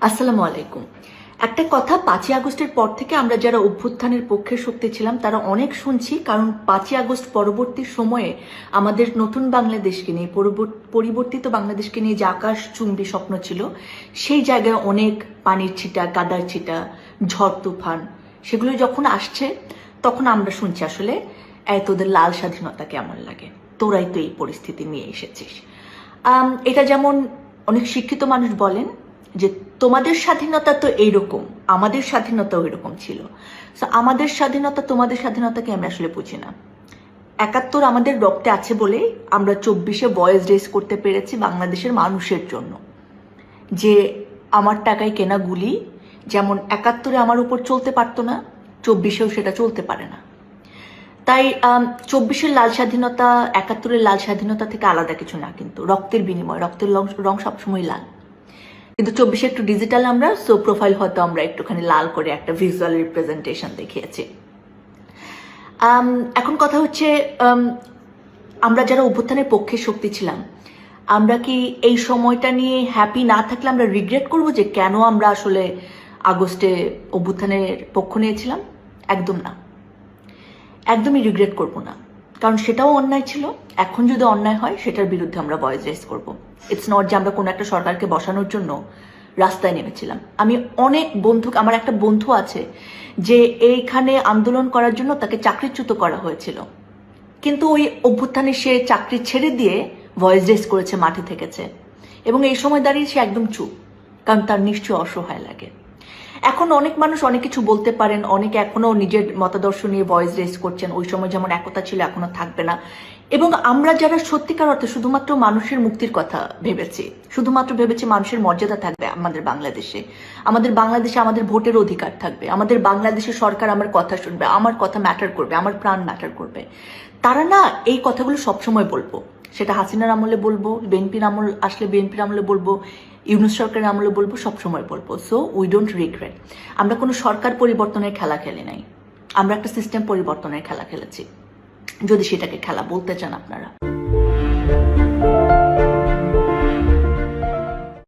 আসসালামু আলাইকুম। একটা কথা, ৫ই আগস্টের পর থেকে আমরা যারা অভ্যুত্থানের পক্ষে শক্তি ছিলাম তারা অনেক শুনছি, কারণ ৫ই আগস্ট পরবর্তী সময়ে আমাদের নতুন বাংলাদেশকে নিয়ে, পরিবর্তিত বাংলাদেশকে নিয়ে যে আকাশ চুম্বী স্বপ্ন ছিল, সেই জায়গায় অনেক পানির ছিটা, কাদার ছিটা, ঝড় তুফান সেগুলো যখন আসছে তখন আমরা শুনছি আসলে তোদের লাল স্বাধীনতা কেমন লাগে, তোরাই তো এই পরিস্থিতি নিয়ে এসেছিস। এটা যেমন অনেক শিক্ষিত মানুষ বলেন যে তোমাদের স্বাধীনতা তো এইরকম, আমাদের স্বাধীনতাও এরকম ছিল। সো আমাদের স্বাধীনতা তোমাদের স্বাধীনতাকে আমি আসলে বুঝি না। ৭১ আমাদের রক্তে আছে বলে আমরা ২৪-এ ভয়েস রেজ করতে পেরেছি বাংলাদেশের মানুষের জন্য, যে আমার টাকায় কেনা গুলি যেমন ৭১-এ আমার উপর চলতে পারতো না, ২৪-এও সেটা চলতে পারে না। তাই ২৪-এর লাল স্বাধীনতা ৭১-এর লাল স্বাধীনতা থেকে আলাদা কিছু না, কিন্তু রক্তের বিনিময়, রক্তের রং সবসময় লাল। কিন্তু ২৪-এ একটু ডিজিটাল আমরা, সো প্রোফাইল হয়তো আমরা একটুখানি লাল করে একটা ভিজুয়াল রিপ্রেজেন্টেশন দেখিয়েছি। এখন কথা হচ্ছে, আমরা যারা অভ্যুত্থানের পক্ষে শক্তি ছিলাম, আমরা কি এই সময়টা নিয়ে হ্যাপি না থাকলে আমরা রিগ্রেট করব যে কেন আমরা আসলে আগস্টে অভ্যুত্থানের পক্ষ নিয়েছিলাম? একদম না, একদমই রিগ্রেট করব না, কারণ সেটাও অন্যায় ছিল। এখন যদি অন্যায় হয় সেটার বিরুদ্ধে আমরা ভয়েস রেজ করব। ইটস নট যে আমরা কোনো একটা সরকারকে বসানোর জন্য রাস্তায় নেমেছিলাম। আমি অনেক আমার একটা বন্ধু আছে যে এইখানে আন্দোলন করার জন্য তাকে চাকরিচ্যুত করা হয়েছিল, কিন্তু ওই অভ্যুত্থানে সে চাকরি ছেড়ে দিয়ে ভয়েস রেজ করেছে, মাঠে থেকেছে, এবং এই সময় দাঁড়িয়ে সে একদম চুপ, কারণ তার নিশ্চয়ই অসহায় লাগে। এখন অনেক মানুষ অনেক কিছু বলতে পারেন, অনেকে এখনো নিজের মতাদর্শ নিয়ে ভয়েস রেজ করছেন, ওই সময় যেমন একতা ছিল এখনো থাকবে না। এবং আমরা যারা সত্যিকার অর্থে শুধুমাত্র মানুষের মুক্তির কথা ভেবেছি, শুধুমাত্র ভেবেছি মানুষের মর্যাদা থাকবে আমাদের বাংলাদেশে, আমাদের ভোটের অধিকার থাকবে, আমাদের বাংলাদেশের সরকার আমার কথা শুনবে, আমার কথা ম্যাটার করবে, আমার প্রাণ ম্যাটার করবে, তারা না এই কথাগুলো সবসময় বলবো। সেটা হাসিনার আমলে বলবো, বিএনপির আমল আসলে বিএনপির আমলে বলবো, ইউনূস সরকারের আমলে বলবো, সবসময় বলবো। So we don't regret. আমরা কোনো সরকার পরিবর্তনের খেলা খেলি নাই, আমরা একটা সিস্টেম পরিবর্তনের খেলা খেলেছি, যদি সেটাকে খেলা বলতে চান আপনারা।